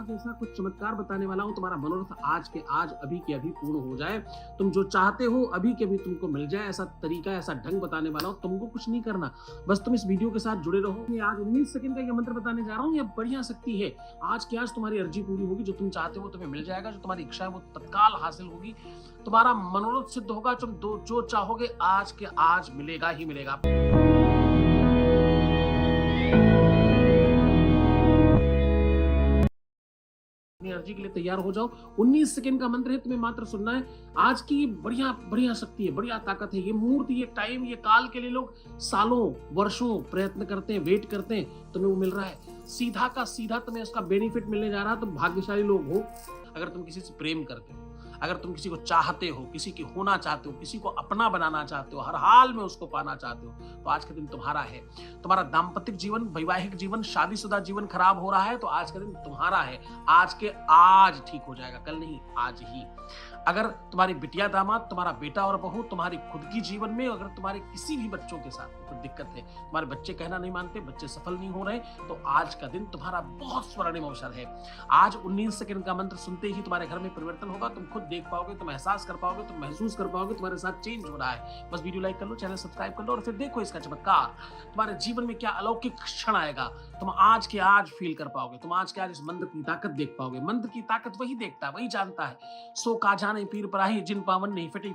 आज ऐसा कुछ चमत्कार बताने वाला हूं, तुम्हारा मनोरथ आज के आज, अभी के अभी पूर्ण हो जाए। तुम जो चाहते हो अभी के अभी तुमको मिल जाए, ऐसा तरीका, ऐसा ढंग बताने वाला हूं। तुमको कुछ नहीं करना, बस तुम इस वीडियो के साथ जुड़े रहो। मैं आज 19 सेकंड का ये मंत्र बताने जा रहा हूँ। ये बढ़िया शक्ति है। आज की आज तुम्हारी अर्जी पूरी होगी। जो तुम चाहते हो तुम्हें मिल जाएगा। जो तुम्हारी इच्छा है वो तत्काल हासिल होगी। तुम्हारा मनोरथ सिद्ध होगा। तुम जो चाहोगे आज के आज मिलेगा ही मिलेगा। एनर्जी के लिए तैयार हो जाओ। 19 सेकंड का मंत्र है, तुम्हें मात्र सुनना है। आज की बढ़िया बढ़िया शक्ति है, बढ़िया ताकत है। ये मुहूर्त, ये टाइम, ये काल के लिए लोग सालों वर्षों प्रयत्न करते हैं, वेट करते हैं। तुम्हें वो मिल रहा है सीधा का सीधा, तुम्हें उसका बेनिफिट मिलने जा रहा है। तुम भाग्यशाली लोग हो। अगर तुम किसी से प्रेम करते हो, अगर तुम किसी को चाहते हो, किसी की होना चाहते हो, किसी को अपना बनाना चाहते हो, हर हाल में उसको पाना चाहते हो, तो आज का दिन तुम्हारा है। तुम्हारा दाम्पत्य जीवन, वैवाहिक जीवन, शादीशुदा जीवन खराब हो रहा है, तो आज का दिन तुम्हारा है। आज के आज ठीक हो जाएगा, कल नहीं, आज ही। अगर तुम्हारी बिटिया दामाद, तुम्हारा बेटा और बहू, तुम्हारी खुद की जीवन में अगर तुम्हारे किसी भी बच्चों के साथ कोई दिक्कत है, तुम्हारे बच्चे कहना नहीं मानते, बच्चे सफल नहीं हो रहे, तो आज का दिन तुम्हारा बहुत स्वर्णिम अवसर है। आज 19 सेकंड का मंत्र सुनते ही तुम्हारे घर में परिवर्तन होगा। तुम खुद देख पाओगे, तुम एहसास कर पाओगे, तुम महसूस कर पाओगे तुम्हारे साथ चेंज हो रहा है। बस वीडियो लाइक कर लो, चैनल सब्सक्राइब कर लो और फिर देखो इसका चमत्कार। तुम्हारे जीवन में क्या अलौकिक क्षण आएगा, तुम आज के आज फील कर पाओगे। तुम आज के आज इस मंत्र की ताकत देख पाओगे। मंत्र की ताकत वही देखता है, वही जानता है। सो का जाने पीर पराही, जिन पावन नहीं फटी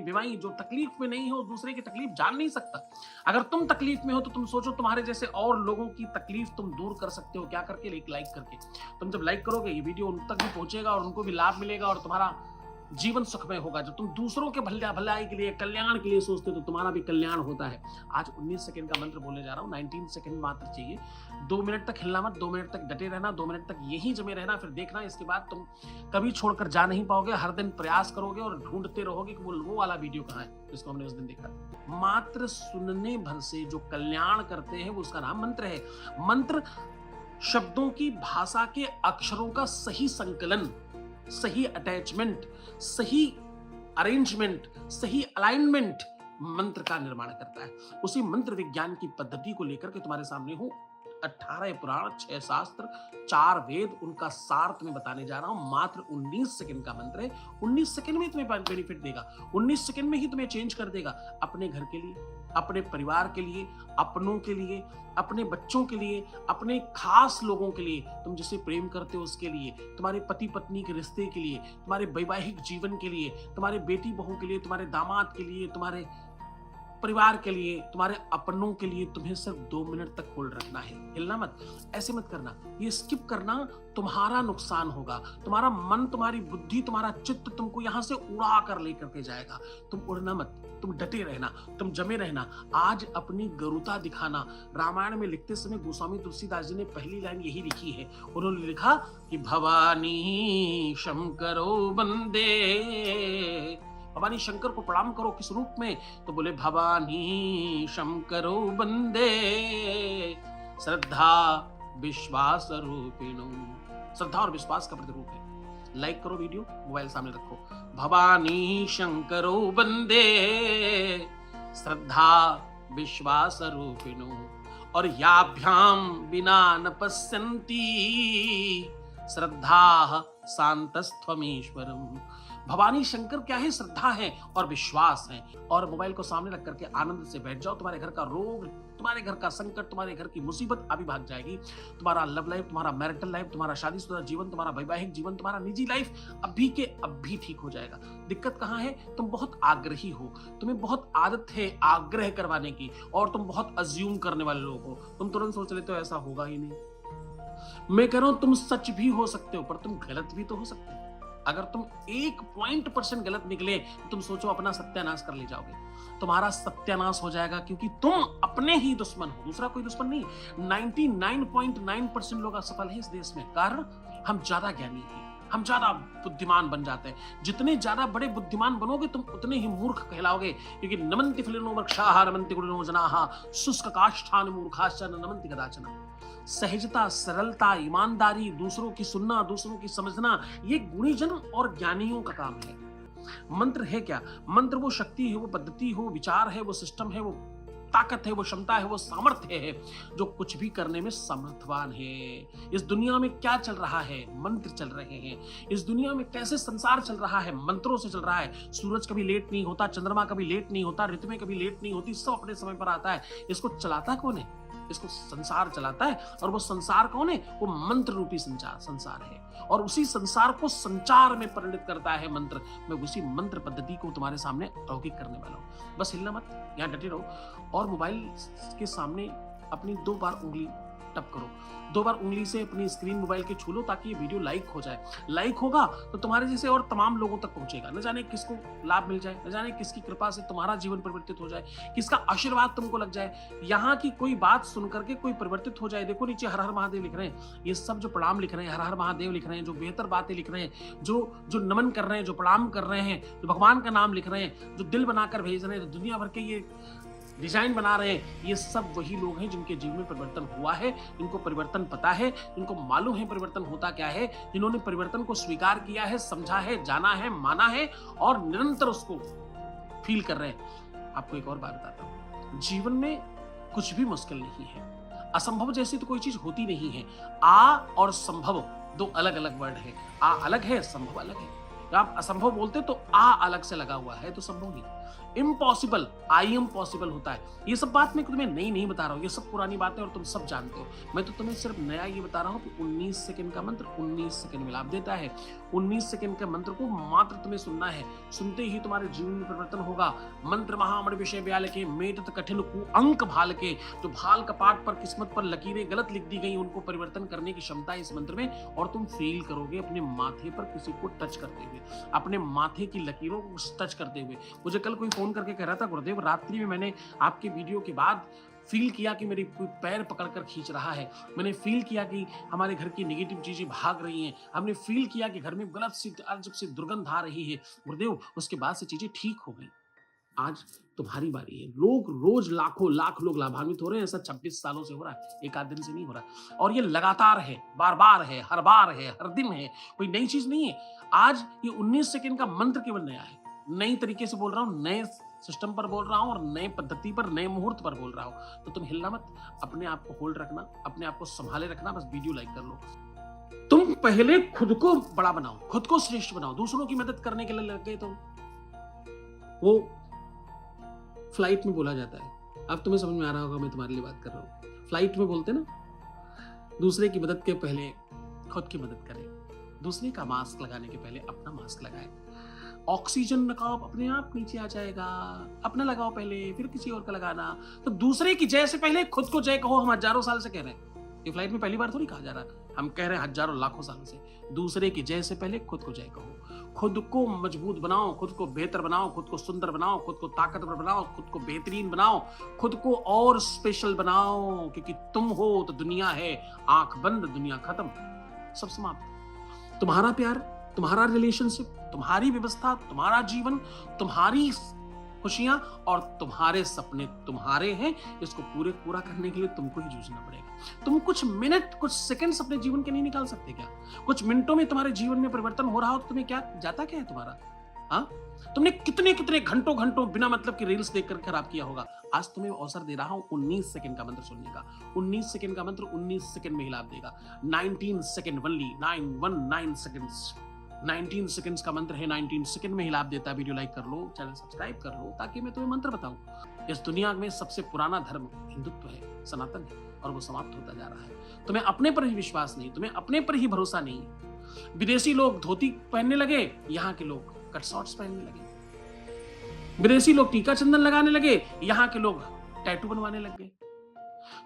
बीमारी। जो तकलीफ में नहीं हो, दूसरे की तकलीफ जान नहीं सकता। अगर तुम तकलीफ में हो तो तुम सोचो तुम्हारे जैसे और लोगों की तकलीफ तुम दूर कर सकते हो। क्या करके? एक लाइक करके। तुम जब लाइक करोगे ये वीडियो उन तक भी पहुंचेगा और उनको भी लाभ मिलेगा और तुम्हारा जीवन सुखमय होगा। जब तुम दूसरों के भलाई के लिए, कल्याण के लिए सोचते हो तो तुम्हारा भी कल्याण होता है। आज 19 सेकंड का मंत्र बोलने जा रहा हूं। 19 सेकंड मात्र चाहिए। 2 मिनट तक हिलना मत, 2 मिनट तक डटे रहना, 2 मिनट तक यहीं जमे रहना। फिर देखना इसके बाद तुम कभी छोड़कर जा नहीं पाओगे। हर दिन प्रयास करोगे और ढूंढते रहोगे कि वो वाला वीडियो कहाँ है जिसको हमने उस दिन देखा। मात्र सुनने भर से जो कल्याण करते हैं वो उसका नाम मंत्र है। मंत्र शब्दों की भाषा के अक्षरों का सही संकलन, सही अटैचमेंट, सही अरेंजमेंट, सही अलाइनमेंट मंत्र का निर्माण करता है। उसी मंत्र विज्ञान की पद्धति को लेकर के तुम्हारे सामने हूं। 18 पुराण, 6 शास्त्र, 4 वेद, उनका सार तुम्हें बताने जा रहा हूं। मात्र 19 सेकंड का मंत्र है। 19 सेकंड में तुम्हें बेनिफिट देगा। 19 सेकंड में ही तुम्हें चेंज कर देगा। अपने घर के लिए, अपने परिवार के लिए, अपनों के लिए, अपने बच्चों के लिए, अपने खास लोगों के लिए, तुम जिसे प्रेम करते हो उसके लिए, तुम्हारे पति पत्नी के रिश्ते के लिए, तुम्हारे वैवाहिक जीवन के लिए, तुम्हारे बेटी बहू के लिए, तुम्हारे दामाद के लिए, तुम्हारे परिवार के लिए, तुम्हारे अपनों के लिए तुम्हें सिर्फ 2 मिनट तक होल्ड रखना है। हिलना मत, ऐसे मत करना। ये स्किप करना तुम्हारा नुकसान होगा। तुम्हारा मन, तुम्हारी बुद्धि, तुम्हारा चित्त तुमको यहां से उड़ा कर लेकर के जाएगा। तुम उड़ना मत, तुम डटे रहना, तुम जमे रहना। आज अपनी गरुता दिखाना। रामायण में लिखते समय गोस्वामी तुलसीदास जी ने पहली लाइन यही लिखी है। उन्होंने लिखा कि भवानी शंकरो वंदे। भवानी शंकर को प्रणाम करो। किस रूप में? तो बोले भवानी शंकरो वंदे श्रद्धा विश्वास रूपिणो। श्रद्धा और विश्वास का प्रतिरूप है। लाइक करो वीडियो, मोबाइल सामने रखो। भवानी शंकरो वंदे श्रद्धा विश्वास रूपिणो और याभ्याम बिना न पश्यन्ति श्रद्धा शांतस्त्वमीश्वरम। भवानी शंकर क्या है? श्रद्धा है और विश्वास है। और मोबाइल को सामने रख करके आनंद से बैठ जाओ। तुम्हारे घर का रोग, तुम्हारे घर का संकट, तुम्हारे घर की मुसीबत अभी भाग जाएगी। तुम्हारा लव लाइफ, तुम्हारा मैरिटल लाइफ, तुम्हारा शादीशुदा जीवन, तुम्हारा वैवाहिक जीवन, तुम्हारा निजी लाइफ अभी के अभी ठीक हो जाएगा। दिक्कत कहाँ है? तुम बहुत आग्रही हो, तुम्हें बहुत आदत है आग्रह करवाने की और तुम बहुत अज्यूम करने वाले लोग हो। तुम तुरंत सोच लेते हो ऐसा होगा ही नहीं। मैं कह रहा हूं तुम सच भी हो सकते हो पर तुम गलत भी तो हो सकते हो। अगर तुम 1% गलत निकले तो तुम सोचो अपना सत्यानाश कर ले जाओगे। तुम्हारा सत्यानाश हो जाएगा क्योंकि तुम अपने ही दुश्मन हो, दूसरा कोई दुश्मन नहीं। 99.9% लोग असफल हैं इस देश में। कारण हम ज्यादा ज्ञानी हैं, हम ज्यादा बुद्धिमान बन जाते हैं। जितने ज्यादा बड़े बुद्धिमान बनोगे तुम उतने ही मूर्ख कहलाओगे। क्योंकि नमन्ति फलिनो वृक्षाः नमन्ति गुणिनो जनाः शुष्क काष्ठान मूर्खाश्च न नमन्ति कदाचन। सहजता, सरलता, ईमानदारी, दूसरों की सुनना, दूसरों की समझना, ये गुणीजन और ज्ञानियों का काम है। मंत्र है क्या? मंत्र वो शक्ति है, वो पद्धति हो, विचार है, वो सिस्टम है, वो ताकत है, वो क्षमता है, वो सामर्थ्य है जो कुछ भी करने में समर्थवान है। इस दुनिया में क्या चल रहा है? मंत्र चल रहे हैं। इस दुनिया में कैसे संसार चल रहा है? मंत्रों से चल रहा है। सूरज कभी लेट नहीं होता, चंद्रमा कभी लेट नहीं होता, ऋतुएं कभी लेट नहीं होती, सब अपने समय पर आता है। इसको चलाता कौन है? इसको संसार चलाता है। और वो संसार कौन है? वो मंत्र रूपी संसार है। और उसी संसार को संचार में परिणत करता है मंत्र। मैं उसी मंत्र पद्धति को तुम्हारे सामने अलौकिक करने वाला हूं। बस हिलना मत, यहां डटे रहो और मोबाइल के सामने अपनी 2 बार उंगली टप करो। 2 बार उंगली से अपनी स्क्रीन मोबाइल के छू लो ताकि ये वीडियो लाइक हो जाए। लाइक होगा तो तुम्हारे जैसे और तमाम लोगों तक पहुंचेगा। न जाने किसको लाभ मिल जाए, न जाने किसकी कृपा से तुम्हारा जीवन परिवर्तित हो जाए, किसका आशीर्वाद तुमको लग जाए, यहाँ की कोई बात सुन करके कोई परिवर्तित हो जाए। देखो नीचे हर हर महादेव लिख रहे हैं, ये सब जो प्रणाम लिख रहे हैं, हर हर महादेव लिख रहे हैं, जो बेहतर बातें लिख रहे हैं, जो नमन कर रहे हैं, जो प्रणाम कर रहे हैं, जो भगवान का नाम लिख रहे हैं, जो दिल बनाकर भेज रहे हैं, जो दुनिया भर के ये डिजाइन बना रहे हैं, ये सब वही लोग हैं जिनके जीवन में परिवर्तन हुआ है, जिनको परिवर्तन पता है, जिनको मालूम है परिवर्तन होता क्या है, जिन्होंने परिवर्तन को स्वीकार किया है, समझा है, जाना है, माना है और निरंतर उसको फील कर रहे हैं। आपको एक और बात बताता हूं, जीवन में कुछ भी मुश्किल नहीं है। असंभव जैसी तो कोई चीज होती नहीं है। आ और संभव 2 अलग अलग वर्ड है। आ अलग है, संभव अलग है। जब आप असंभव बोलते तो आ अलग से लगा हुआ है तो संभव नहीं। इम्पॉसिबल, आई एम पॉसिबल होता है। ये सब बात मैं तुम्हें नई नहीं बता रहा हूँ, ये सब पुरानी बातें और तुम सब जानते हो। मैं तो तुम्हें सिर्फ नया ये बता रहा हूँ कि 19 सेकंड का मंत्र 19 सेकंड में लाभ देता है। 19 सेकंड के मंत्र को मात्र तुम्हें सुनना है। सुनते ही तुम्हारे जीवन में परिवर्तन होगा। मंत्र महामण विषय ब्याल के मेट कठिन कु अंक भाल के, जो भाल कपाट पर किस्मत पर लकीरें गलत लिख दी गई उनको परिवर्तन करने की क्षमता है इस मंत्र में। और तुम फील करोगे अपने माथे पर किसी को टच करते हुए, अपने माथे की लकीरों को टच करते हुए। मुझे कल कोई फोन करके कह रहा था, गुरुदेव रात्रि में मैंने आपके वीडियो के बाद फील किया कि मेरी कोई पैर पकड़कर खींच रहा है। मैंने फील किया कि हमारे घर की नेगेटिव चीजें भाग रही हैं। हमने फील किया कि घर में गलत सी अजब सी दुर्गंध आ रही है। गुरुदेव उसके बाद से चीजें ठीक हो गई। आज तुम्हारी बारी है। लोग रोज लाखों लाख लोग लाभान्वित हो रहे हैं। ऐसा 26 सालों से हो रहा है, एक आध दिन से नहीं हो रहा। और ये लगातार है, बार बार है, हर बार है, हर दिन है, कोई नई चीज नहीं है। आज ये 19 सेकंड का मंत्र केवल नया है। नई तरीके से बोल रहा हूं, नए सिस्टम पर बोल रहा हूं और नए पद्धति पर, नए मुहूर्त पर बोल रहा हूं। तो तुम हिलना मत, अपने आप को होल्ड रखना, अपने आप को संभाले रखना। बस वीडियो लाइक कर लो। तुम पहले खुद को बड़ा बनाओ, खुद को श्रेष्ठ बनाओ। दूसरों की मदद करने के लिए लग गए तो वो फ्लाइट में बोला जाता है। अब तुम्हें समझ में आ रहा होगा मैं तुम्हारे लिए बात कर रहा हूं। फ्लाइट में बोलते ना, दूसरे की मदद के पहले खुद की मदद करें। दूसरे का मास्क लगाने के पहले अपना मास्क लगाएं। ऑक्सीजन नकाब अपने आप नीचे आ जाएगा। अपना लगाओ पहले, फिर किसी और का लगाना। तो दूसरे की जय से पहले खुद को जय कहो। हम हजारों साल से कह रहे हैं, ये फ्लाइट में पहली बार थोड़ी कहा जा रहा है, हम कह रहे हैं हजारों लाखों सालों से। दूसरे की जय से पहले खुद को जय कहो। खुद को मजबूत बनाओ, खुद को बेहतर बनाओ, खुद को सुंदर बनाओ, खुद को ताकतवर बनाओ, खुद को बेहतरीन बनाओ, खुद को और स्पेशल बनाओ। क्योंकि तुम हो तो दुनिया है, आंख बंद दुनिया खत्म, सब समाप्त। तुम्हारा प्यार, तुम्हारा रिलेशनशिप, तुम्हारी व्यवस्था, तुम्हारा जीवन, तुम्हारी खुशियां और तुम्हारे सपने तुम्हारे हैं। इसको पूरा करने के लिए तुमको ही जूझना पड़ेगा। तुम कुछ मिनट, कुछ सेकंड्स अपने जीवन के नहीं निकाल सकते क्या? कुछ मिनटों में तुम्हारे जीवन में परिवर्तन हो रहा हो तो तुम्हें क्या जाता क्या है तुम्हारा? हाँ, तुमने कितने कितने घंटों बिना मतलब की रील्स देखकर खराब किया होगा। आज तुम्हें अवसर दे रहा हूं 19 सेकंड का मंत्र सुनने का। 19 सेकंड का मंत्र 19 सेकंड में ही लाभ देगा। 19 सेकंड ओनली, 919 सेकंड्स। 19 सेकंड्स का मंत्र है, 19 सेकंड में ही लाभ देता है। वीडियो लाइक कर लो, चैनल सब्सक्राइब कर लो ताकि मैं तुम्हें मंत्र बताऊं। इस दुनिया में सबसे पुराना धर्म हिंदुत्व है, सनातन है, और वो समाप्त होता जा रहा है। तुम्हें अपने पर ही विश्वास नहीं, तुम्हें अपने पर ही भरोसा नहीं। विदेशी लोग धोती पहनने लगे, यहाँ के लोग कट शॉर्ट्स पहनने लगे। विदेशी लोग टीका चंदन लगाने लगे, यहाँ के लोग टैटू बनवाने लग गए।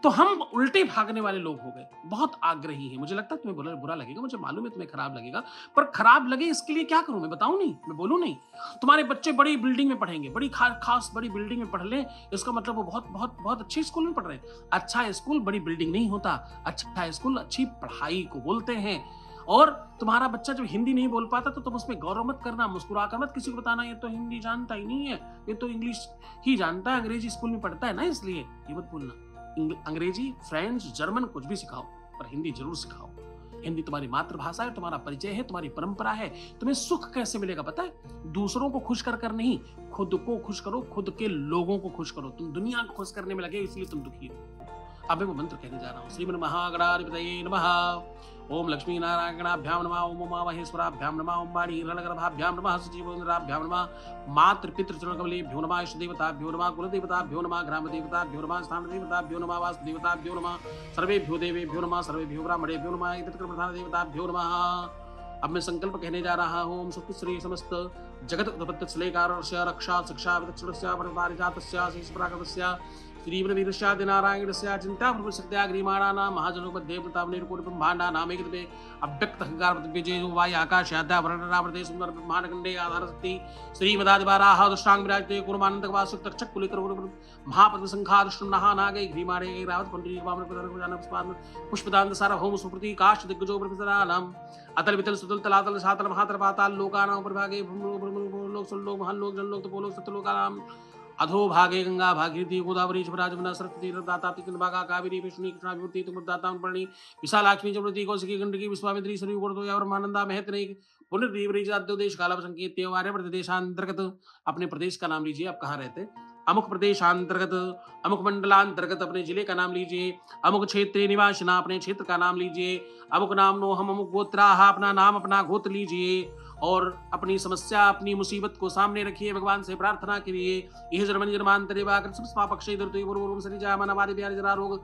तो हम उल्टे भागने वाले लोग हो गए। बहुत आग्रही है। मुझे लगता है तुम्हें बुरा लगेगा, मुझे मालूम है तुम्हें खराब लगेगा, पर खराब लगे इसके लिए क्या करूं? मैं बताऊं नहीं, मैं बोलूं नहीं। तुम्हारे बच्चे बड़ी बिल्डिंग में पढ़ेंगे, बड़ी खास बड़ी बिल्डिंग में पढ़ ले, इसका मतलब वो बहुत बहुत बहुत अच्छे स्कूल में पढ़ रहे हैं। अच्छा स्कूल बड़ी बिल्डिंग नहीं होता, अच्छा स्कूल अच्छी पढ़ाई को बोलते हैं। और तुम्हारा बच्चा जब हिंदी नहीं बोल पाता तो तुम उसमें गौरव मत करना, मुस्कुराकर मत किसी को बताना ये तो हिंदी जानता ही नहीं है, ये तो इंग्लिश ही जानता है, अंग्रेजी स्कूल में पढ़ता है ना, इसलिए ये मत बोलना। अंग्रेजी, फ्रेंच, जर्मन कुछ भी सिखाओ, पर हिंदी जरूर सिखाओ। हिंदी तुम्हारी मातृभाषा है, तुम्हारा परिचय है, तुम्हारी परंपरा है। तुम्हें सुख कैसे मिलेगा पता है? दूसरों को खुश कर नहीं, खुद को खुश करो, खुद के लोगों को खुश करो। तुम दुनिया को खुश करने में लगे, इसलिए तुम दुखी हो। अब मैं वो मंत्र कहने जा रहा हूँ। श्रीमन महागणाधिपतये नमः। ओम लक्ष्मी नारायणाभ्याम नमः। ओम उमामहेश्वराभ्याम नमः। ओम वाणी हिरण्यगर्भाभ्याम नमः। सचिवोन्द्राभ्याम नमः। मातृ पितृ चरणकमलेभ्यो नमः। इष्ट देवताभ्यो नमः। कुल देवताभ्यो नमः। ग्राम देवताभ्यो नमः। स्थान देवताभ्यो नमः। वास्तु देवताभ्यो नमः। सर्वेभ्यो देवेभ्यो नमः। सर्वेभ्यो ब्राह्मणेभ्यो नमः। इतरत्र प्रधान देवताभ्यो नमः। अब मैं संकल्प कहने जा रहा हूँ। ओम सुख श्री समस्त जगत उत्पत्तिश्लेकारस्य रक्षा शिक्षा विदक्षणस्य परपारिजातस्य शेषपरागतस्य श्रीवीरशादिनारायणस्य चिन्ताप्रभुशक्त्याग्रीमाणानां महाजनोपदेवतावनिर्कोटिब्रह्माण्डानामेकते अव्यक्तहंकारपृथ्वीजयो वाय आकाशाद्यावरणरावृते सुन्दरब्रह्माण्डखण्डे आधारशक्ति श्रीमदादिवाराः दुष्टांग विराजते कुर्मानन्दकवासुक्तक्षक्कुलिकरुः महापद्मसङ्खादुष्टं नहानागै घ्रीमाणे रावत पुण्डरीकवामनपदानं पुष्पदान्तसारभौम सुप्रतीकाश्च प्रभितराणाम् अतल वितल सुतल तलातल सातल महातल पाताल लोकानां प्रभागे भूलोक सुलोक महालोक जनलोक तपोलोक सत्यलोकानां अधो भागे गंगा भागीरथी गोदावरी शबरा जमुना सरस्वती नर्मदा भागा कावेरी विष्णु कृष्णा विभूति तुमदाता पर्णी विशालाक्ष्मी जमुनती कौशिकी गंडकी विश्वामित्री सरयू गोर्दोया ब्रह्मानंदा महतने पुनर्देश काला संकेत देशांतर्गत अपने प्रदेश का नाम लीजिए। आप कहाँ रहते? अमुक प्रदेशांतर्गत, अमुक मंडलांतर्गत अपने जिले का नाम लीजिए। अमुक क्षेत्रीय निवासिना अपने क्षेत्र का नाम लीजिए। अमुक नाम नो हम अमुक गोत्राहा अपना नाम अपना गोत्र लीजिए और अपनी समस्या अपनी मुसीबत को सामने रखिए। भगवान से प्रार्थना करिए। यह जर्मन जन्मांतरे जरा रोग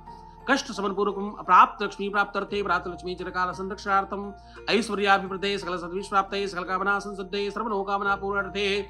कष्ट समनपूर्वकम प्राप्त लक्ष्मी प्राप्त अर्थे प्राप्त लक्ष्मी चिरकाल संरक्षणार्थम ऐश्वर्याभिवृद्धे सकल सद्विष प्राप्ते सकल कामना संसिद्धे सर्वमनोकामना पूर्णार्थे।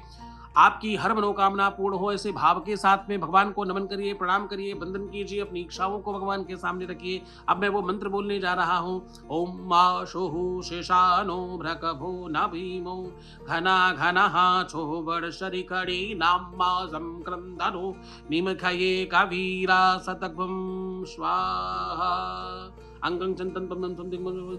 आपकी हर मनोकामना पूर्ण हो, ऐसे भाव के साथ में भगवान को नमन करिए, प्रणाम करिए, वंदन कीजिए, अपनी इच्छाओं को भगवान के सामने रखिए। अब मैं वो मंत्र बोलने जा रहा हूँ। ओम मा शोहु शेषानो भ्रकभो न भीमो घना घनः छोबड़ शरिकड़ी नाम्मा संक्रंदनो निमखये कवीरा सतग्भम स्वाहा। अंगं चंतन पद्मं संदिग्मं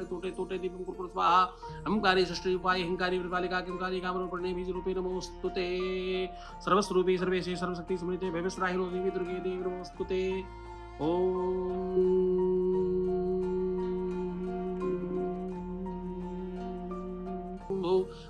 तोटे तोटे दीपं कुरकुर स्वाहा। अहंकारे षष्ठी उपाय अहंकारी विपालिका किंकारी कामरूपिणे बीजरूपे नमोस्तुते। सर्वस्वरूपे सर्वेशे सर्वशक्ति समृते भैवस्राहि देवी दुर्गे देवी नमोस्तुते। ओम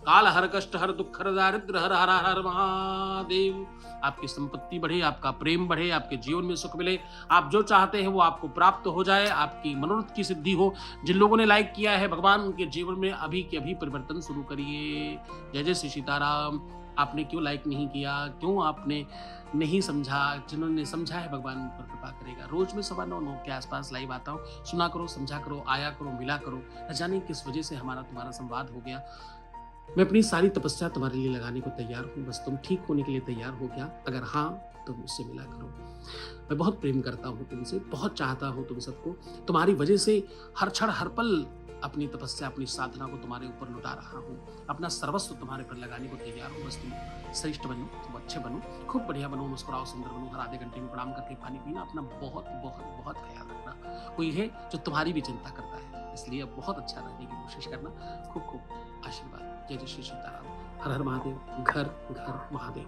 काल हर कष्ट हर दुख हर दारिद्र हर हर हर महादेव। आपकी संपत्ति बढ़े, आपका प्रेम बढ़े, आपके जीवन में सुख मिले, आप जो चाहते हैं वो आपको प्राप्त हो जाए, आपकी मनोरथ की सिद्धि हो। जिन लोगों ने लाइक किया है भगवान उनके जीवन में अभी के अभी परिवर्तन शुरू करिए। जय जय श्री सीताराम। आपने क्यों लाइक नहीं किया? क्यों आपने नहीं समझा? जिन्होंने समझा है भगवान पर कृपा करेगा। रोज में 9:15 के आसपास लाइव आता हूँ। सुना करो, समझा करो, आया करो, मिला करो। न जाने किस वजह से हमारा तुम्हारा संवाद हो गया। मैं अपनी सारी तपस्या तुम्हारे लिए लगाने को तैयार हूँ, बस तुम ठीक होने के लिए तैयार हो गया। अगर हाँ तो मुझसे मिला करो। मैं बहुत प्रेम करता हूँ तुमसे, बहुत चाहता हूँ तुम सबको। तुम्हारी वजह से हर क्षण हर पल अपनी तपस्या अपनी साधना को तुम्हारे ऊपर लुटा रहा हूँ। अपना सर्वस्व तुम्हारे पर लगाने को तैयार हूँ। बस तुम श्रेष्ठ बनो, तुम अच्छे बनो, खूब बढ़िया बनो, मुस्कुराओ, सुंदर बनो। हर आधे घंटे में प्रणाम करके पानी पीना। अपना बहुत बहुत बहुत ख्याल रखना। कोई है जो तुम्हारी भी चिंता करता है, इसलिए अब बहुत अच्छा रहने की कोशिश करना। खूब खूब आशीर्वाद। जय जय श्री सीताराम। हर हर महादेव। घर घर महादेव।